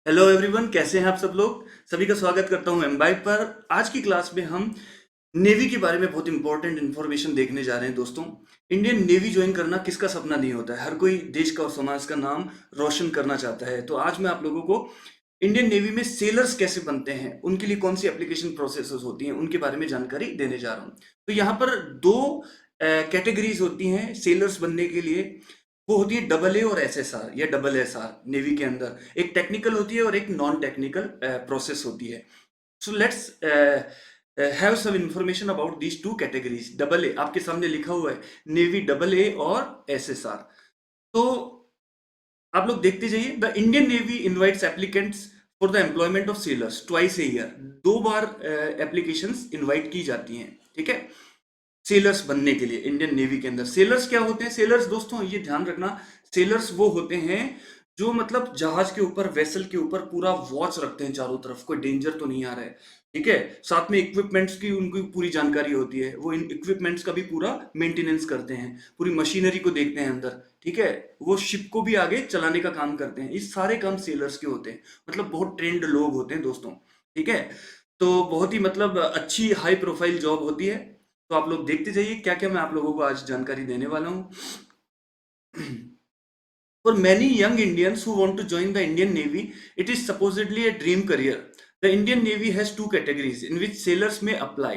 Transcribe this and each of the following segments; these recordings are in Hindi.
हेलो एवरीवन, कैसे हैं आप सब लोग। सभी का स्वागत करता हूं एमबाइट पर। आज की क्लास में हम नेवी के बारे में बहुत इंपॉर्टेंट इन्फॉर्मेशन देखने जा रहे हैं दोस्तों। इंडियन नेवी ज्वाइन करना किसका सपना नहीं होता है। हर कोई देश का और समाज का नाम रोशन करना चाहता है। तो आज मैं आप लोगों को इंडियन नेवी में सेलर्स कैसे बनते हैं, उनके लिए कौन सी एप्लीकेशन प्रोसेसेस होती हैं, उनके बारे में जानकारी देने जा रहा हूँ। तो यहाँ पर दो कैटेगरीज होती हैं सेलर्स बनने के लिए। वो होती है डबल ए और एसएसआर या डबल एसआर। नेवी के अंदर एक टेक्निकल होती है और एक नॉन टेक्निकल प्रोसेस होती है। So let's have some information about these two categories. Double A आपके सामने लिखा हुआ है, नेवी डबल ए और एसएसआर। तो आप लोग देखते जाइए। The Indian navy invites applicants for the employment of sellers twice a year. दो बार एप्लीकेशंस इनवाइट की जाती हैं, ठीक है, सेलर्स बनने के लिए। इंडियन नेवी के अंदर सेलर्स क्या होते हैं? सेलर्स दोस्तों ये ध्यान रखना, सेलर्स वो होते हैं जो मतलब जहाज के ऊपर, वेसल के ऊपर पूरा वॉच रखते हैं चारों तरफ, कोई डेंजर तो नहीं आ रहा है, ठीक है। साथ में इक्विपमेंट्स की उनकी पूरी जानकारी होती है। वो इन इक्विपमेंट्स का भी पूरा मेंटेनेंस करते हैं, पूरी मशीनरी को देखते हैं अंदर, ठीक है। वो शिप को भी आगे चलाने का काम करते हैं। ये सारे काम सेलर्स के होते हैं। मतलब बहुत ट्रेंड लोग होते हैं दोस्तों, ठीक है। तो बहुत ही मतलब अच्छी हाई प्रोफाइल जॉब होती है। तो आप लोग देखते जाइए क्या क्या मैं आप लोगों को आज जानकारी देने वाला हूँ। For many young Indians who want to join the Indian Navy, it is supposedly a dream career. The Indian Navy has two categories in which sailors may apply.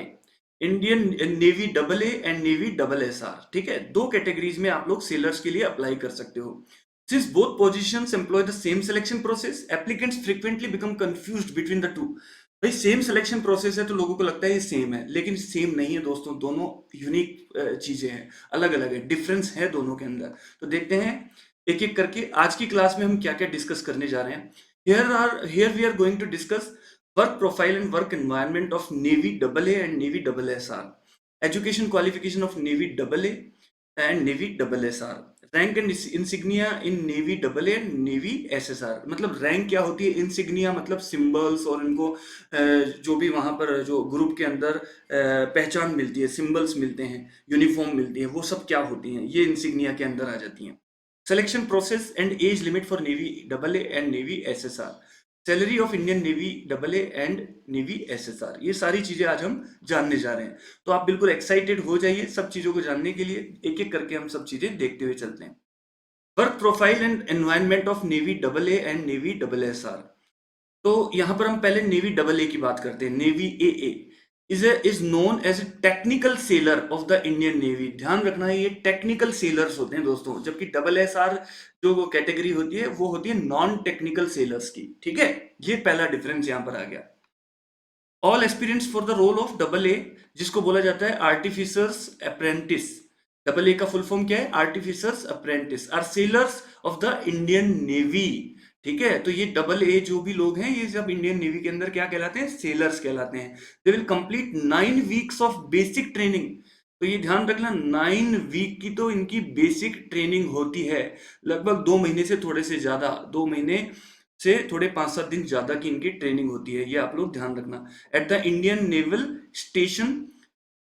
Indian Navy double A and Navy double S are, ठीक है। दो कैटेगरीज में आप लोग सेलर्स के लिए अप्लाई कर सकते हो। Since both positions employ the same selection process, applicants frequently become confused between the two. भाई सेम सिलेक्शन प्रोसेस है तो लोगों को लगता है ये सेम है, लेकिन सेम नहीं है दोस्तों। दोनों यूनिक चीजें हैं, अलग अलग है, डिफरेंस है दोनों के अंदर। तो देखते हैं एक एक करके आज की क्लास में हम क्या क्या डिस्कस करने जा रहे हैं। Here we are going to discuss work profile and work environment of Navy double A and Navy double S R, education qualification of Navy double A and Navy double S R, rank and insignia in Navy double A and Navy S S R. मतलब रैंक क्या होती है, इंसिग्निया मतलब सिंबल्स, और इनको जो भी वहां पर जो ग्रुप के अंदर पहचान मिलती है, सिंबल्स मिलते हैं, यूनिफॉर्म मिलती है, वो सब क्या होती हैं, ये इंसिग्निया के अंदर आ जाती हैं। Selection process and age limit for navy double A and Navy S S are, salary of Indian Navy double A and Navy S S are. ये सारी चीजें आज हम जानने जा रहे हैं। तो आप बिल्कुल एक्साइटेड हो जाइए सब चीजों को जानने के लिए। एक एक करके हम सब चीजें देखते हुए चलते हैं। Work profile and environment of Navy double A and Navy double S are. तो यहां पर हम पहले नेवी डबल ए की बात करते हैं। Navy A is known as technical sailor of the Indian Navy. ध्यान रखना है ये टेक्निकल सेलर्स होते हैं दोस्तों, जबकि डबल एस आर जो वो कैटेगरी होती है वो होती है नॉन टेक्निकल सेलर्स की, ठीक है। ये पहला डिफरेंस यहां पर आ गया। All experience for the role of double A, जिसको बोला जाता है आर्टिफिसर्स अप्रेंटिस। डबल ए का फुल फॉर्म क्या है? Artificers apprentice are sailors of the Indian Navy, ठीक है। तो ये डबल ए जो भी लोग हैं ये सब इंडियन नेवी के अंदर क्या कहलाते हैं? सेलर्स कहलाते हैं। They will complete 9 weeks of basic training. तो ये ध्यान रखना, 9 वीक की तो इनकी बेसिक ट्रेनिंग होती है। लगभग 2 महीने से थोड़े से ज्यादा, 2 महीने से थोड़े 5-7 दिन ज्यादा की इनकी ट्रेनिंग होती है। ये आप लोग ध्यान रखना। At the Indian naval station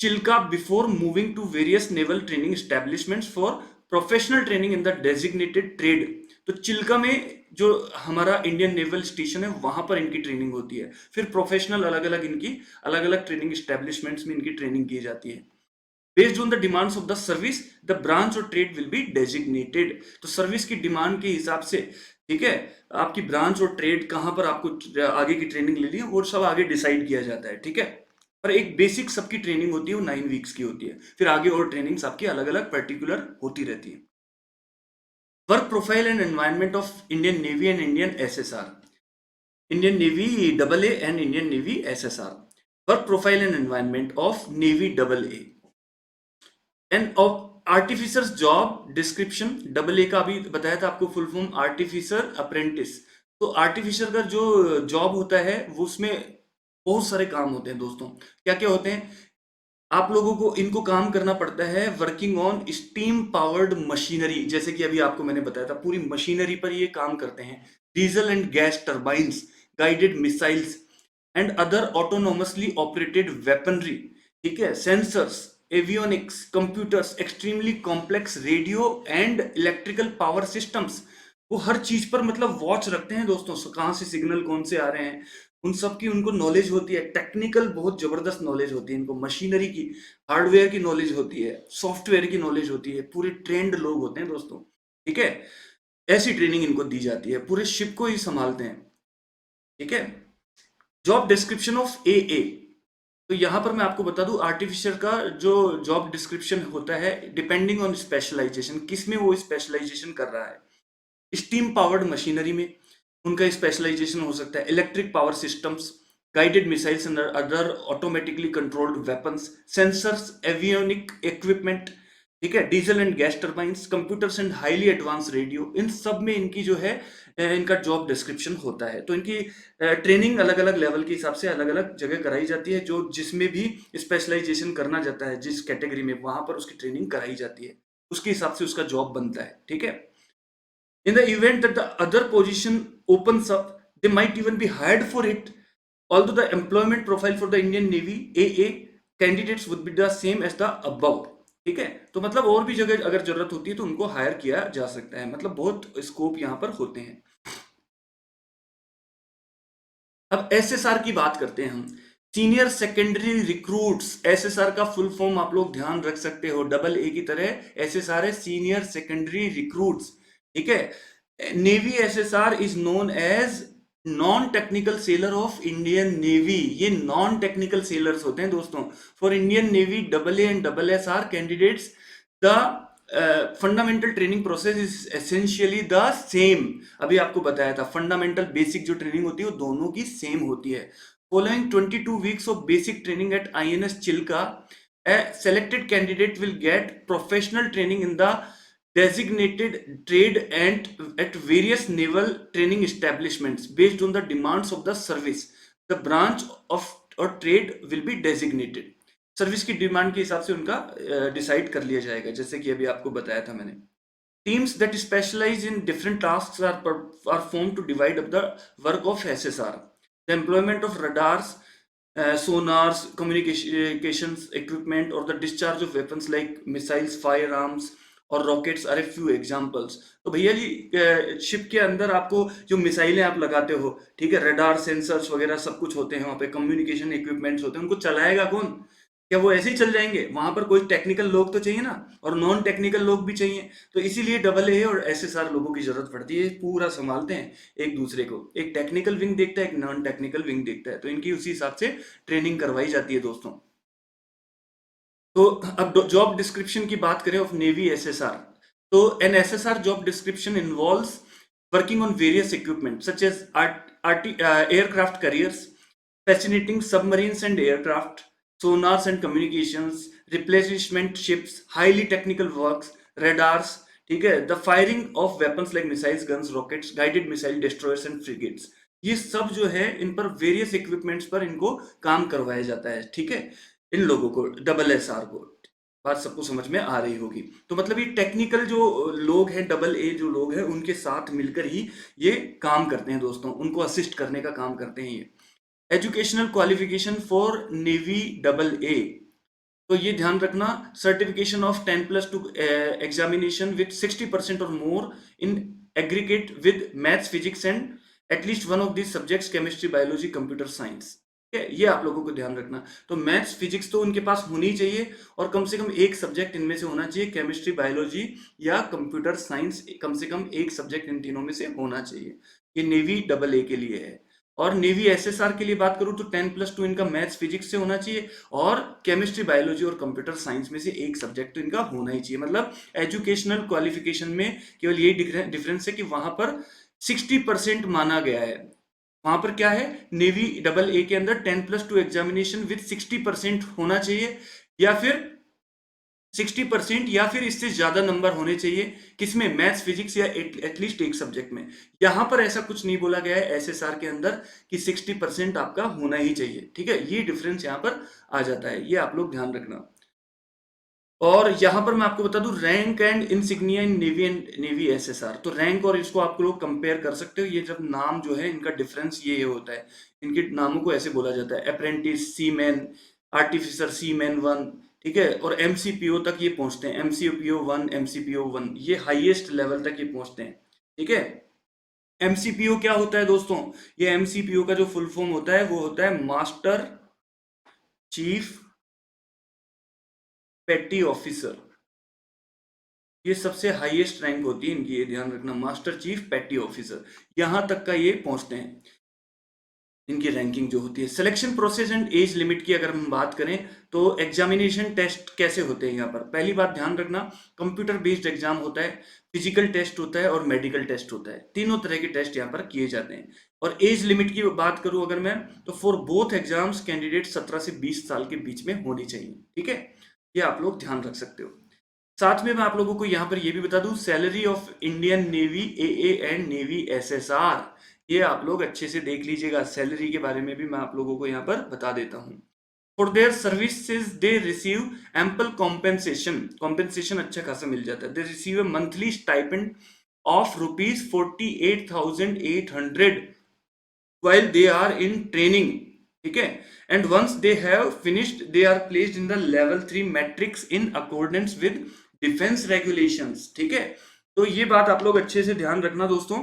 Chilka before moving to various naval training establishments for professional training in the designated trade. तो चिल्का में जो हमारा इंडियन नेवल स्टेशन है वहां पर इनकी ट्रेनिंग होती है। फिर प्रोफेशनल अलग अलग ट्रेनिंग एस्टेब्लिशमेंट्स में इनकी ट्रेनिंग की जाती है। Based on the demands of the service the branch और ट्रेड विल बी डेजिग्नेटेड। तो सर्विस की डिमांड के हिसाब से, ठीक है, आपकी ब्रांच और ट्रेड कहां पर आपको आगे की ट्रेनिंग लेनी है वो सब आगे डिसाइड किया जाता है, ठीक है। पर एक बेसिक सबकी ट्रेनिंग होती है वो 9 वीक्स की होती है। फिर आगे और ट्रेनिंग्स आपकी अलग अलग पर्टिकुलर होती रहती है। Work profile and environment of Indian Navy and Indian SSR, Indian Navy double A and Indian Navy SSR. Work profile and environment of Navy double A and of artificers job description. Double A का अभी बताया था आपको फुल फॉर्म, आर्टिफिसर अप्रेंटिस। तो आर्टिफिसर का जो जॉब होता है वो उसमें बहुत सारे काम होते हैं दोस्तों। क्या क्या होते हैं? आप लोगों को इनको काम करना पड़ता है working on steam powered machinery. जैसे कि अभी आपको मैंने बताया था, पूरी मशीनरी पर ये काम करते हैं। Diesel and gas turbines, guided missiles and other autonomously operated weaponry, ठीक है, sensors, avionics, computers, extremely complex radio and electrical power systems. वो हर चीज पर मतलब वॉच रखते हैं दोस्तों, कहाँ से सिग्नल कौन से आ रहे हैं, उन सब की उनको नॉलेज होती है। टेक्निकल बहुत जबरदस्त नॉलेज होती है इनको, मशीनरी की, हार्डवेयर की नॉलेज होती है, सॉफ्टवेयर की नॉलेज होती है, पूरे ट्रेंड लोग होते हैं दोस्तों। ठीक है, ऐसी ट्रेनिंग इनको दी जाती है, पूरे शिप को ही संभालते हैं। ठीक है, जॉब डिस्क्रिप्शन ऑफ ए। तो यहां पर मैं आपको बता दूं, आर्टिफिशियल का जो जॉब डिस्क्रिप्शन होता है, डिपेंडिंग ऑन स्पेशलाइजेशन, किस में वो स्पेशलाइजेशन कर रहा है। स्टीम पावर्ड मशीनरी में उनका स्पेशलाइजेशन हो सकता है, electric power systems, guided missiles and other automatically controlled weapons, sensors, avionic equipment, ठीक है, diesel and gas turbines, computers and highly advance radio, इन सब में इनकी जो है इनका जॉब डिस्क्रिप्शन होता है। तो इनकी ट्रेनिंग अलग अलग लेवल के हिसाब से अलग अलग जगह कराई जाती है, जो जिसमें भी स्पेशलाइजेशन करना जाता है जिस कैटेगरी में, वहां पर उसकी ट्रेनिंग कराई जाती है, उसके हिसाब से उसका जॉब बनता है। ठीक है, in the event that the other position opens up, they might even be hired for it. Although the employment profile for the Indian Navy AA candidates would be the same as the above. ठीक है, तो मतलब और भी जगह अगर जरूरत होती है तो उनको हायर किया जा सकता है, मतलब बहुत स्कोप यहाँ पर होते हैं। अब एसएसआर की बात करते हैं हम, सीनियर सेकेंडरी रिक्रूट्स। एसएसआर का फुल फॉर्म आप लोग ध्यान रख सकते हो, डबल ए की तरह एसएसआर है, सीनियर सेकेंडरी रिक्रूट्स। ठीक है, Navy SSR is known as non technical sailor of Indian Navy. ये नॉन टेक्निकल सेलर्स होते हैं दोस्तों। For Indian Navy double A and double S R candidates, the fundamental training process is essentially the same. अभी आपको बताया था, फंडामेंटल बेसिक जो ट्रेनिंग होती है वो दोनों की सेम होती है। Following 22 weeks of basic training at INS Chilka, a selected candidate will get professional training in the designated trade and at various naval training establishments based on the demands of the service. The branch of or trade will be designated. Service की डिमांड के हिसाब से उनका डिसाइड कर लिया जाएगा, जैसे कि अभी आपको बताया था मैंने। Teams that specialize in different tasks are formed to divide up the work of SSR. The employment of radars, sonars, communications equipment, or the discharge of weapons like missiles, firearms और rockets are a few examples. तो भैया जी, शिप के अंदर आपको जो मिसाइलें आप लगाते हो, ठीक है, रडार सेंसर्स वगैरह सब कुछ होते हैं वहाँ पे, कम्युनिकेशन इक्विपमेंट्स होते हैं, उनको चलाएगा कौन? क्या वो ऐसे ही चल जाएंगे? वहां पर कोई टेक्निकल लोग तो चाहिए ना, और नॉन टेक्निकल लोग भी चाहिए। तो इसीलिए डबल ए और एसएसआर लोगों की जरूरत पड़ती है, पूरा संभालते हैं एक दूसरे को। एक टेक्निकल विंग देखता है, एक नॉन टेक्निकल विंग देखता है, तो इनकी उसी हिसाब से ट्रेनिंग करवाई जाती है दोस्तों। तो अब जॉब डिस्क्रिप्शन की बात करें ऑफ नेवी एसएसआर, तो an SSR job description involves working on various equipment such as aircraft carriers, fascinating submarines and aircraft, sonars and communications, replenishment ships, highly technical works, radars, ठीक है, the firing of weapons like missiles, guns, rockets, guided missile destroyers and frigates। ये सब जो है इन पर वेरियस इक्विपमेंट्स पर इनको काम करवाया जाता है। ठीक है, इन लोगों को, डबल एस आर को। बात सबको समझ में आ रही होगी। तो मतलब ये टेक्निकल जो लोग हैं, डबल ए जो लोग हैं, उनके साथ मिलकर ही ये काम करते हैं दोस्तों, उनको असिस्ट करने का काम करते हैं ये। Educational qualification for navy double ए, तो ये ध्यान रखना, सर्टिफिकेशन ऑफ 10+2 एग्जामिनेशन विद 60% और more in aggregate with maths, physics and at least one of this subjects, chemistry, biology, computer science. ठीक है, ये आप लोगों को ध्यान रखना। तो मैथ्स फिजिक्स तो उनके पास होनी चाहिए, और कम से कम एक सब्जेक्ट इनमें से होना चाहिए, केमिस्ट्री, बायोलॉजी या कंप्यूटर साइंस, कम से कम एक सब्जेक्ट इन तीनों में से होना चाहिए। ये नेवी डबल ए के लिए है। और नेवी एसएसआर के लिए बात करूं तो 10+2 इनका मैथ्स फिजिक्स से होना चाहिए, और केमिस्ट्री, बायोलॉजी और कंप्यूटर साइंस में से एक सब्जेक्ट तो इनका होना ही चाहिए। मतलब एजुकेशनल क्वालिफिकेशन में केवल यही डिफरेंस है कि वहां पर 60% माना गया है। वहां पर क्या है, नेवी डबल ए के अंदर 10+2 एग्जामिनेशन विद 60% होना चाहिए, या फिर 60% या फिर इससे ज्यादा नंबर होने चाहिए, किसमें, मैथ्स, फिजिक्स या एटलीस्ट एक सब्जेक्ट में। यहां पर ऐसा कुछ नहीं बोला गया है एसएसआर के अंदर कि 60% आपका होना ही चाहिए। ठीक है, ये डिफरेंस यहां पर आ जाता है, ये आप लोग ध्यान रखना। और यहां पर मैं आपको बता दूं, rank and insignia in navy and Navy SSR. तो रैंक और इसको आप लोग कंपेयर कर सकते हो। ये जब नाम जो है इनका डिफरेंस ये होता है, इनके नामों को ऐसे बोला जाता है, अप्रेंटिस, सीमैन, आर्टिफिसर, सीमैन 1, ठीक है, और एमसीपीओ तक ये पहुंचते हैं। एमसीपीओ 1, एमसीपीओ 1, ये हाईएस्ट लेवल तक ये पहुंचते हैं। ठीक है। एमसीपीओ क्या होता है दोस्तों? ये एमसीपीओ का जो फुल फॉर्म होता है वो होता है मास्टर चीफ पेटी ऑफिसर। ये सबसे हाईएस्ट रैंक होती है इनकी, ये ध्यान रखना, मास्टर चीफ पेटी ऑफिसर, यहां तक का ये पहुंचते हैं इनकी रैंकिंग जो होती है। Selection process and age limit की अगर हम बात करें तो एग्जामिनेशन टेस्ट कैसे होते हैं यहाँ पर, पहली बात ध्यान रखना, कंप्यूटर बेस्ड एग्जाम होता है, फिजिकल टेस्ट होता है और मेडिकल टेस्ट होता है, तीनों तरह के टेस्ट यहाँ पर किए जाते हैं। और एज लिमिट की बात करूं अगर मैं, तो फॉर बोथ एग्जाम्स कैंडिडेट 17 से 20 साल के बीच में होनी चाहिए। ठीक है, ये आप लोग ध्यान रख सकते हो। साथ में मैं आप लोगों को यहाँ पर ये भी बता दूं, salary of Indian Navy AA and Navy SSR, ये आप लोग अच्छे से देख लीजिएगा, सैलरी के बारे में भी मैं आप लोगों को यहाँ पर बता देता हूँ। For their services they receive ample compensation, compensation अच्छा खासा मिल जाता है। They receive A monthly stipend of ₹48,800 while they are in training। ठीक है, and once they have finished they are placed in the level 3 matrix in accordance with defense regulations। ठीक है, तो ये बात आप लोग अच्छे से ध्यान रखना दोस्तों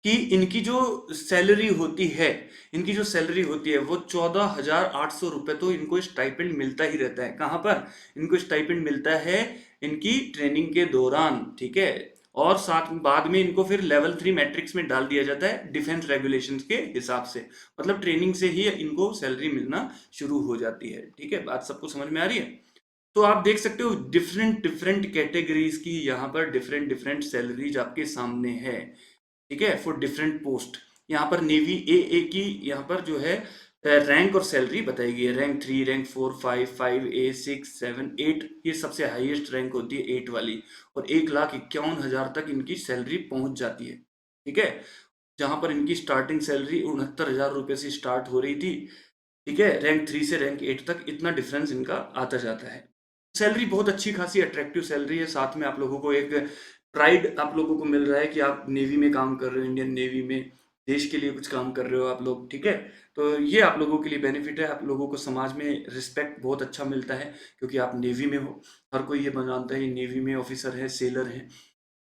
कि इनकी जो सैलरी होती है, इनकी जो सैलरी होती है वो 14,800 रुपये तो इनको स्टाइपेंड मिलता ही रहता है। कहाँ पर इनको स्टाइपेंड मिलता है? इनकी ट्रेनिंग के दौरान। ठीक है, और साथ बाद में इनको फिर लेवल 3 मैट्रिक्स में डाल दिया जाता है डिफेंस रेगुलेशंस के हिसाब से, मतलब ट्रेनिंग से ही इनको सैलरी मिलना शुरू हो जाती है। ठीक है, बात सबको समझ में आ रही है? तो आप देख सकते हो डिफरेंट डिफरेंट कैटेगरीज की यहाँ पर डिफरेंट डिफरेंट सैलरीज आपके सामने है। ठीक है, फॉर डिफरेंट पोस्ट। यहाँ पर नेवी ए की यहाँ पर जो है रैंक और सैलरी बताई गई है, रैंक 3, रैंक 4, 5, 5A, 6, 7, 8, ये सबसे हाईएस्ट रैंक होती है 8 वाली, और 1,51,000 तक इनकी सैलरी पहुंच जाती है। ठीक है, जहां पर इनकी स्टार्टिंग सैलरी 69,000 रुपये से स्टार्ट हो रही थी। ठीक है, रैंक 3 से रैंक 8 तक इतना डिफरेंस इनका आता जाता है। सैलरी बहुत अच्छी खासी अट्रैक्टिव सैलरी है, साथ में आप लोगों को एक प्राइड आप लोगों को मिल रहा है कि आप नेवी में काम कर रहे हो, इंडियन नेवी में देश के लिए कुछ काम कर रहे हो आप लोग। ठीक है, तो ये आप लोगों के लिए बेनिफिट है, आप लोगों को समाज में रिस्पेक्ट बहुत अच्छा मिलता है क्योंकि आप नेवी में हो। हर कोई ये जानता है नेवी में ऑफिसर है, सेलर है।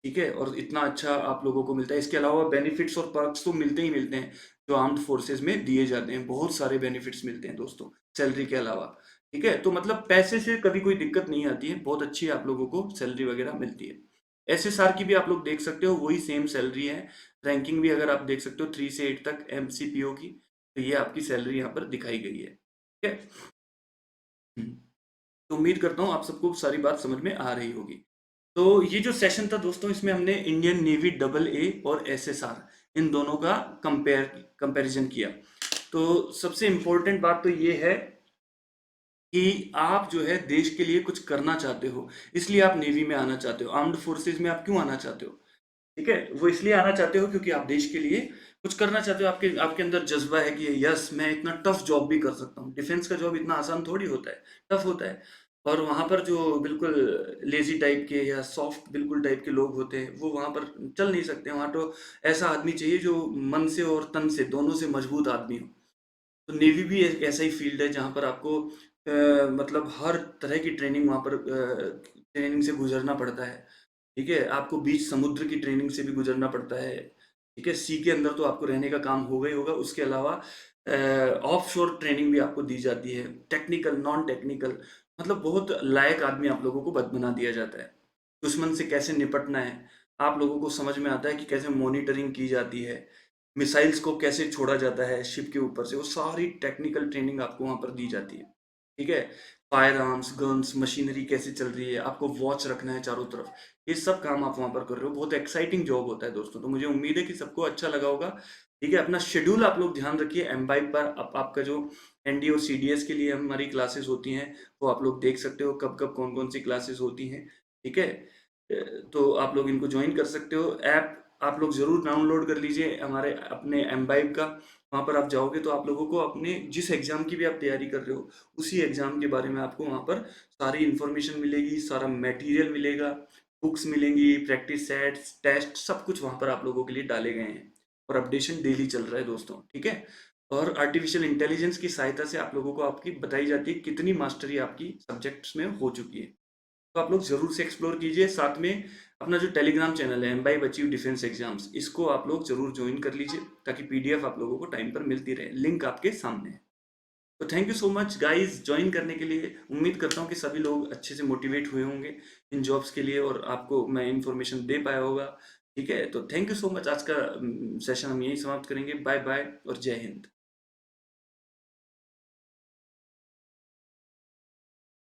ठीक है, और इतना अच्छा आप लोगों को मिलता है। इसके अलावा बेनिफिट्स और पर्क्स तो मिलते ही मिलते हैं जो आर्म्ड फोर्सेज में दिए जाते हैं, बहुत सारे बेनिफिट्स मिलते हैं दोस्तों सैलरी के अलावा। ठीक है, तो मतलब पैसे से कभी कोई दिक्कत नहीं आती है, बहुत अच्छी आप लोगों को सैलरी वगैरह मिलती है। एसएसआर की भी आप लोग देख सकते हो, वही सेम सैलरी है। रैंकिंग भी अगर आप देख सकते हो 3 से 8 तक एमसीपीओ की, तो ये आपकी सैलरी यहाँ पर दिखाई गई है। ठीक है, तो उम्मीद करता हूँ आप सबको सारी बात समझ में आ रही होगी। तो ये जो सेशन था दोस्तों, इसमें हमने इंडियन नेवी डबल ए और एसएसआर इन दोनों का कंपैरिजन किया। तो सबसे इंपॉर्टेंट बात तो ये है कि आप जो है देश के लिए कुछ करना चाहते हो, इसलिए आप नेवी में आना चाहते हो। आर्म्ड फोर्सेज में आप क्यों आना चाहते हो? ठीक है, वो इसलिए आना चाहते हो क्योंकि आप देश के लिए कुछ करना चाहते हो, आपके आपके अंदर जज्बा है कि यस मैं इतना टफ जॉब भी कर सकता हूँ। डिफेंस का जॉब इतना आसान थोड़ी होता है, टफ होता है। और वहाँ पर जो बिल्कुल लेजी टाइप के या सॉफ्ट बिल्कुल टाइप के लोग होते हैं वो वहाँ पर चल नहीं सकते। वहाँ तो ऐसा आदमी चाहिए जो मन से और तन से दोनों से मजबूत आदमी हो। तो नेवी भी एक ऐसा ही फील्ड है जहाँ पर आपको मतलब हर तरह की ट्रेनिंग वहाँ पर ट्रेनिंग से गुजरना पड़ता है। ठीक है, आपको बीच समुद्र की ट्रेनिंग से भी गुजरना पड़ता है। ठीक है, सी के अंदर तो आपको रहने का काम होगा ही होगा, उसके अलावा ऑफ शोर ट्रेनिंग भी आपको दी जाती है, टेक्निकल नॉन टेक्निकल, मतलब बहुत लायक आदमी आप लोगों को बना दिया जाता है। दुश्मन से कैसे निपटना है आप लोगों को समझ में आता है कि कैसे मॉनिटरिंग की जाती है, मिसाइल्स को कैसे छोड़ा जाता है शिप के ऊपर से, वो सारी टेक्निकल ट्रेनिंग आपको वहाँ पर दी जाती है। ठीक है, फायर आर्म्स, गन्स, मशीनरी कैसे चल रही है, आपको वॉच रखना है चारों तरफ, ये सब काम आप वहाँ पर कर रहे हो। बहुत एक्साइटिंग जॉब होता है दोस्तों, तो मुझे उम्मीद है कि सबको अच्छा लगा होगा। ठीक है, अपना शेड्यूल आप लोग ध्यान रखिए, एमबाइब पर आपका जो एनडी और सीडीएस के लिए हमारी क्लासेस होती हैं वो आप लोग देख सकते हो कब कब कौन कौन सी क्लासेस होती हैं। ठीक है, तो आप लोग इनको ज्वाइन कर सकते हो। ऐप आप लोग जरूर डाउनलोड कर लीजिए हमारे अपने एमबाइब का। वहाँ पर आप जाओगे तो आप लोगों को अपने जिस एग्जाम की भी आप तैयारी कर रहे हो उसी एग्जाम के बारे में आपको वहाँ पर सारी इंफॉर्मेशन मिलेगी, सारा मटेरियल मिलेगा, बुक्स मिलेंगी, प्रैक्टिस सेट्स, टेस्ट, सब कुछ वहाँ पर आप लोगों के लिए डाले गए हैं और अपडेशन डेली चल रहा है दोस्तों। ठीक है, और आर्टिफिशियल इंटेलिजेंस की सहायता से आप लोगों को आपकी बताई जाती है कितनी मास्टरी आपकी सब्जेक्ट्स में हो चुकी है। तो आप लोग जरूर से एक्सप्लोर कीजिए। साथ में अपना जो टेलीग्राम चैनल है एम्बाइब अचीव डिफेंस एग्जाम्स, इसको आप लोग जरूर ज्वाइन कर लीजिए ताकि पीडीएफ आप लोगों को टाइम पर मिलती रहे। लिंक आपके सामने है। तो thank you so much guys join करने के लिए। उम्मीद करता हूँ कि सभी लोग अच्छे से मोटिवेट हुए होंगे इन जॉब्स के लिए और आपको मैं इंफॉर्मेशन दे पाया होगा। ठीक है, तो थैंक यू सो मच। आज का सेशन हम यहीं समाप्त करेंगे। बाय बाय और जय हिंद।